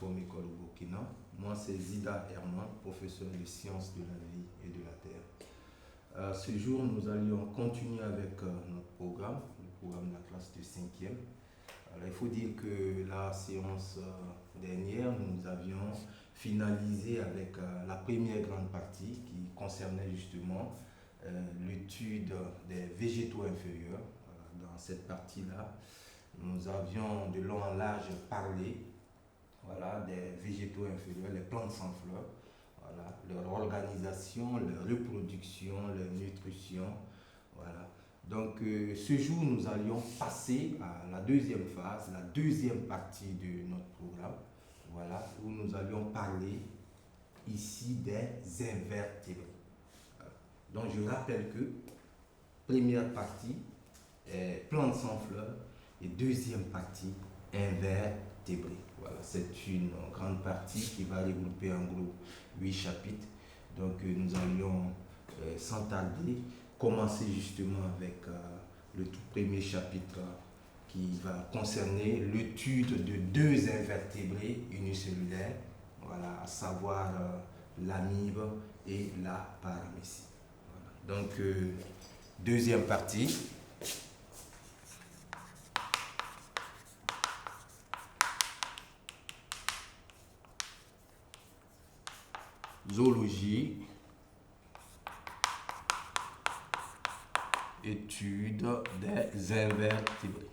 plateforme École au Burkina. Moi, c'est Zida Herman, professeur de sciences de la vie et de la terre. Ce jour, nous allions continuer avec notre programme, le programme de la classe de 5e. Alors, il faut dire que la séance dernière, nous avions finalisé avec la première grande partie qui concernait justement l'étude des végétaux inférieurs. Dans cette partie-là, nous avions de long en large parlé des végétaux inférieurs, les plantes sans fleurs, leur organisation, leur reproduction, leur nutrition. Donc ce jour, nous allions passer à la deuxième phase, la deuxième partie de notre programme, où nous allions parler ici des invertébrés. Donc je rappelle que première partie, plantes sans fleurs, et deuxième partie, invertébrés. C'est une grande partie qui va regrouper en gros 8 chapitres. Donc nous allions sans tarder commencer justement avec le tout premier chapitre qui va concerner l'étude de deux invertébrés unicellulaires, à savoir l'amibe et la paramécie. Donc deuxième partie. Zoologie, étude des invertébrés.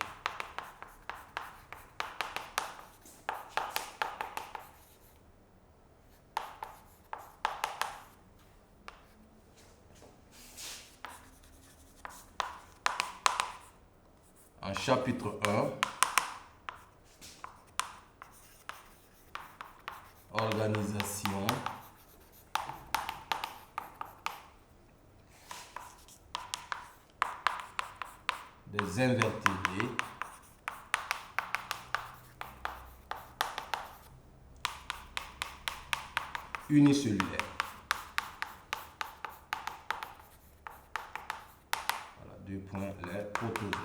En chapitre 1, organisation des invertébrés unicellulaires. Deux points, les protozoaires.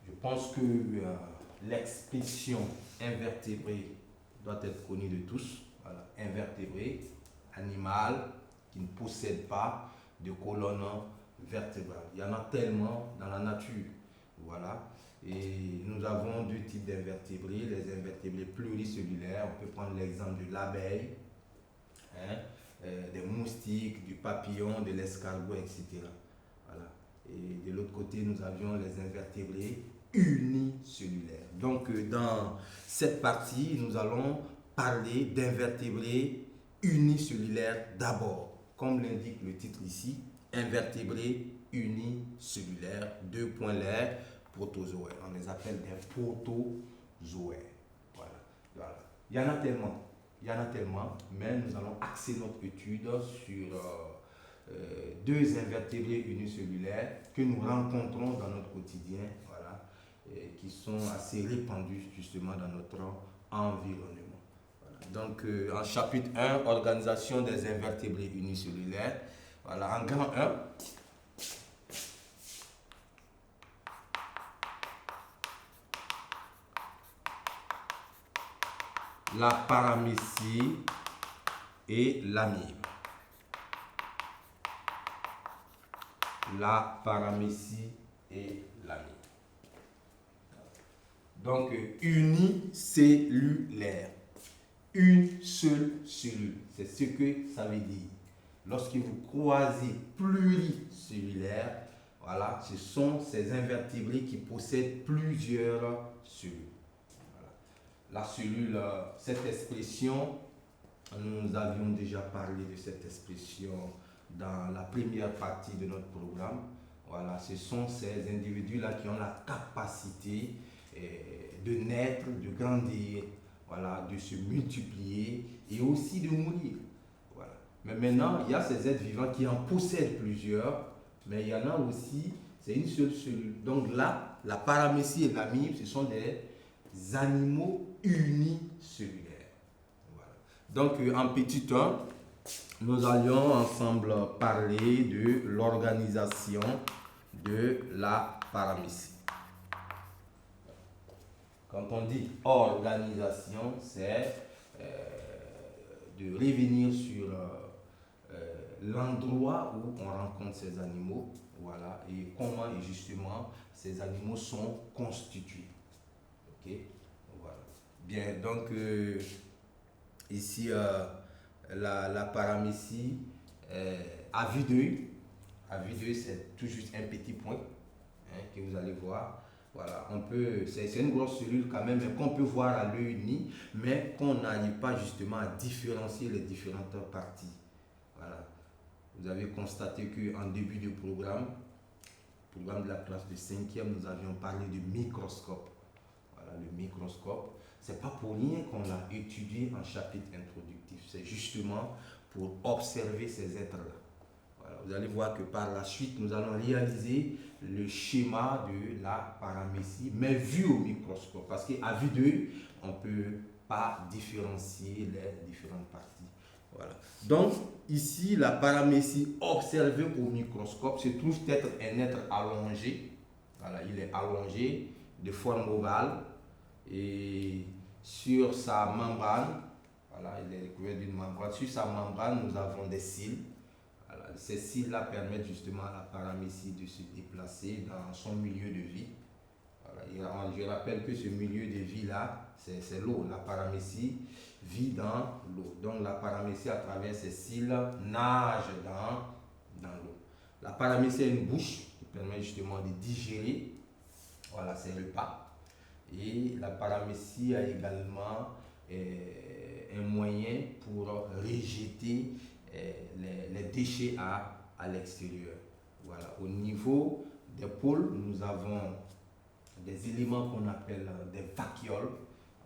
Je pense que l'expression invertébré doit être connue de tous. Invertébré, animal qui ne possède pas de colonne vertébrale. Il y en a tellement dans la nature. Et nous avons deux types d'invertébrés, les invertébrés pluricellulaires. On peut prendre l'exemple de l'abeille, des moustiques, du papillon, de l'escargot, etc. Et de l'autre côté, nous avions les invertébrés unicellulaires. Donc, dans cette partie, nous allons parler d'invertébrés unicellulaires d'abord. Comme l'indique le titre ici, invertébrés unicellulaires, deux points l'air, protozoaires. On les appelle des protozoaires. Il y en a tellement, mais nous allons axer notre étude sur deux invertébrés unicellulaires que nous rencontrons dans notre quotidien, et qui sont assez répandus justement dans notre environnement. Donc en chapitre 1, organisation des invertébrés unicellulaires, en grand 1, la paramécie et l'amibe. La paramécie et l'amibe. Donc, unicellulaire. Une seule cellule. C'est ce que ça veut dire. Lorsque vous croisez pluricellulaire, ce sont ces invertébrés qui possèdent plusieurs cellules. La cellule, cette expression, nous avions déjà parlé de cette expression dans la première partie de notre programme. Ce sont ces individus-là qui ont la capacité de naître, de grandir, de se multiplier et aussi de mourir. Mais maintenant, il y a ces êtres vivants qui en possèdent plusieurs, mais il y en a aussi, c'est une seule cellule. Donc là, la paramécie et l'amibe, ce sont des animaux unicellulaires. Donc en petit 1, nous allions ensemble parler de l'organisation de la paramécie. Quand on dit organisation, c'est de revenir sur l'endroit où on rencontre ces animaux, voilà, et comment et justement ces animaux sont constitués. Ok, voilà. Bien, donc ici la paramécie à vue d'œil, c'est tout juste un petit point que vous allez voir. Voilà, c'est une grosse cellule quand même, mais qu'on peut voir à l'œil nu, mais qu'on n'arrive pas justement à différencier les différentes parties. Voilà. Vous avez constaté qu'en début de programme de la classe de 5e, nous avions parlé du microscope. Voilà, le microscope, c'est pas pour rien qu'on l'a étudié en chapitre introductif. C'est justement pour observer ces êtres-là. Voilà, vous allez voir que par la suite, nous allons réaliser le schéma de la paramécie, mais vu au microscope. Parce qu'à vue d'œil, on ne peut pas différencier les différentes parties. Voilà. Donc, ici, la paramécie observée au microscope se trouve être un être allongé. Voilà, il est allongé de forme ovale et sur sa membrane, voilà, il est recouvert d'une membrane. Sur sa membrane, nous avons des cils. Voilà, ces cils-là permettent justement à la paramécie de se déplacer dans son milieu de vie. Voilà, je rappelle que ce milieu de vie-là, c'est l'eau. La paramécie vit dans l'eau. Donc la paramécie, à travers ses cils, nage dans l'eau. La paramécie a une bouche qui permet justement de digérer. Voilà, c'est le pas. Et la paramécie a également un moyen pour rejeter les déchets à l'extérieur. Voilà. Au niveau des pôles, nous avons des éléments qu'on appelle des vacuoles.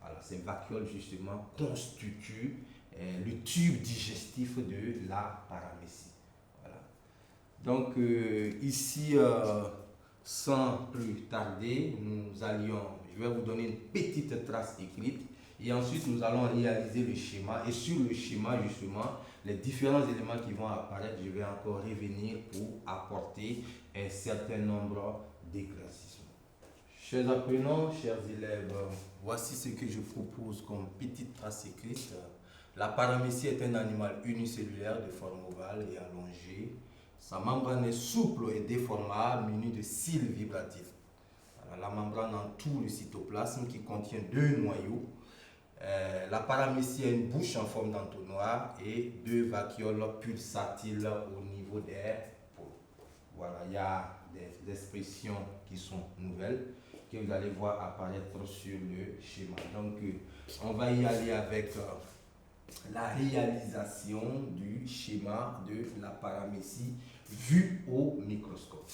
Voilà, ces vacuoles justement constituent le tube digestif de la paramécie. Voilà. Donc ici, sans plus tarder, je vais vous donner une petite trace écrite et ensuite nous allons réaliser le schéma et sur le schéma justement, les différents éléments qui vont apparaître, je vais encore revenir pour apporter un certain nombre d'éclaircissements. Chers apprenants, chers élèves, voici ce que je propose comme petite trace écrite. La paramécie est un animal unicellulaire de forme ovale et allongée. Sa membrane est souple et déformable, munie de cils vibratifs. La membrane entoure le cytoplasme qui contient deux noyaux. La paramécie a une bouche en forme d'entonnoir et deux vacuoles pulsatiles au niveau des pôles. Voilà, il y a des expressions qui sont nouvelles que vous allez voir apparaître sur le schéma. Donc, on va y aller avec la réalisation du schéma de la paramécie vue au microscope.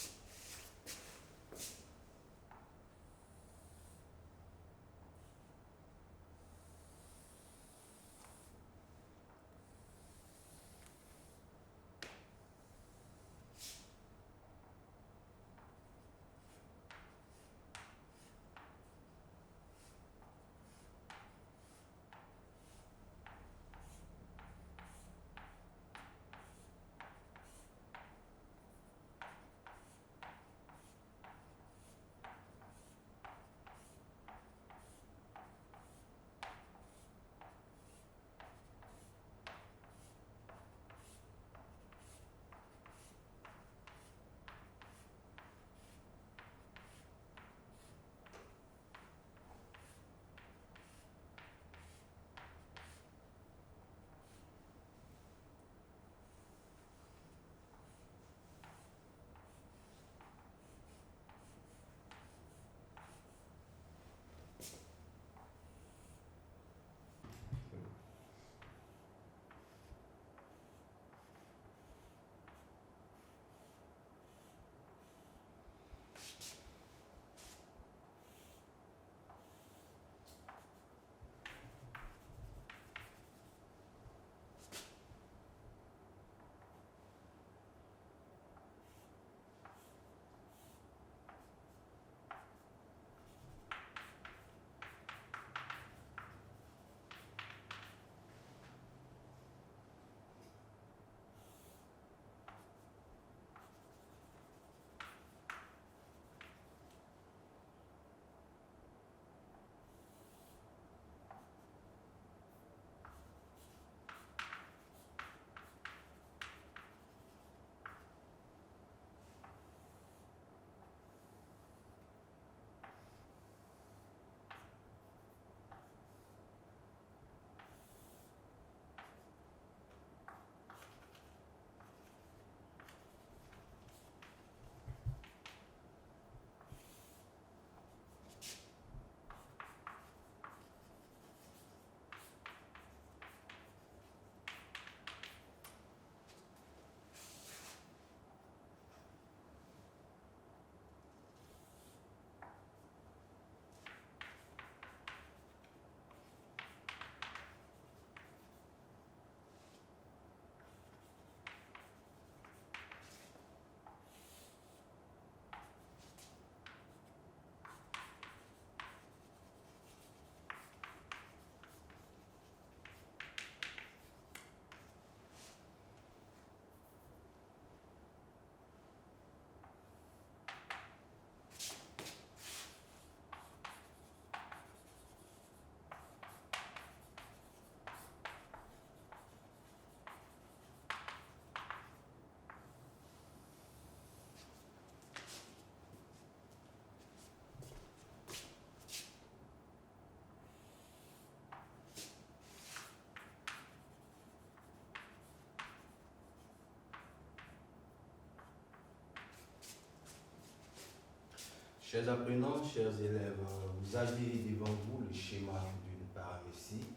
Chers apprenants, chers élèves, vous avez devant vous le schéma d'une paramécie.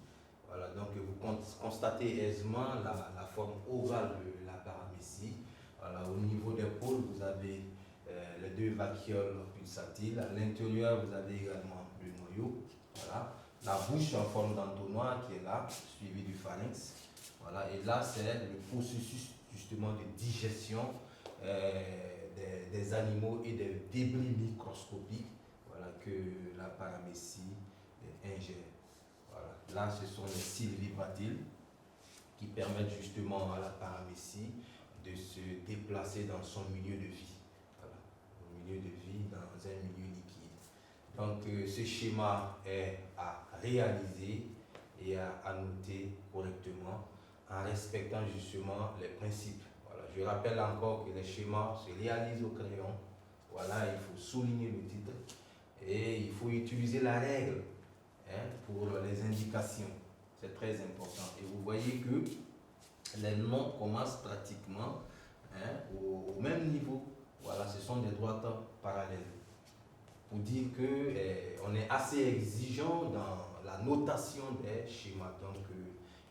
Voilà, donc vous constatez aisément la forme ovale de la paramécie. Voilà, au niveau des pôles, vous avez les deux vacuoles pulsatiles. À l'intérieur, vous avez également le noyau. Voilà. La bouche en forme d'entonnoir qui est là, suivie du pharynx. Voilà. Et là, c'est le processus justement de digestion des animaux et des débris microscopiques, voilà, que la paramécie ingère. Voilà. Là, ce sont les cils vibratiles qui permettent justement à la paramécie de se déplacer dans son milieu de vie. Voilà. Au milieu de vie, dans un milieu liquide. Donc, ce schéma est à réaliser et à noter correctement en respectant justement les principes. Voilà. Je rappelle encore que les schémas se réalisent au crayon. Voilà, il faut souligner le titre et il faut utiliser la règle pour les indications. C'est très important. Et vous voyez que les noms commencent pratiquement au même niveau. Voilà, ce sont des droites parallèles. Pour dire qu'on est assez exigeant dans la notation des schémas. Donc,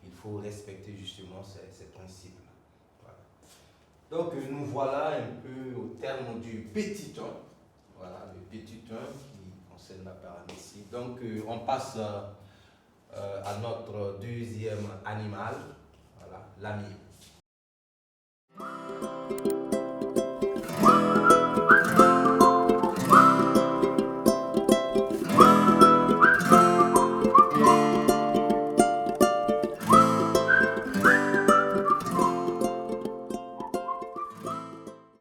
il faut respecter justement ces principes-là. Voilà. Donc, nous voilà un peu au terme du petit 1. Voilà, le petit 1 qui concerne la paramécie. Donc, on passe à notre deuxième animal, voilà, l'ami.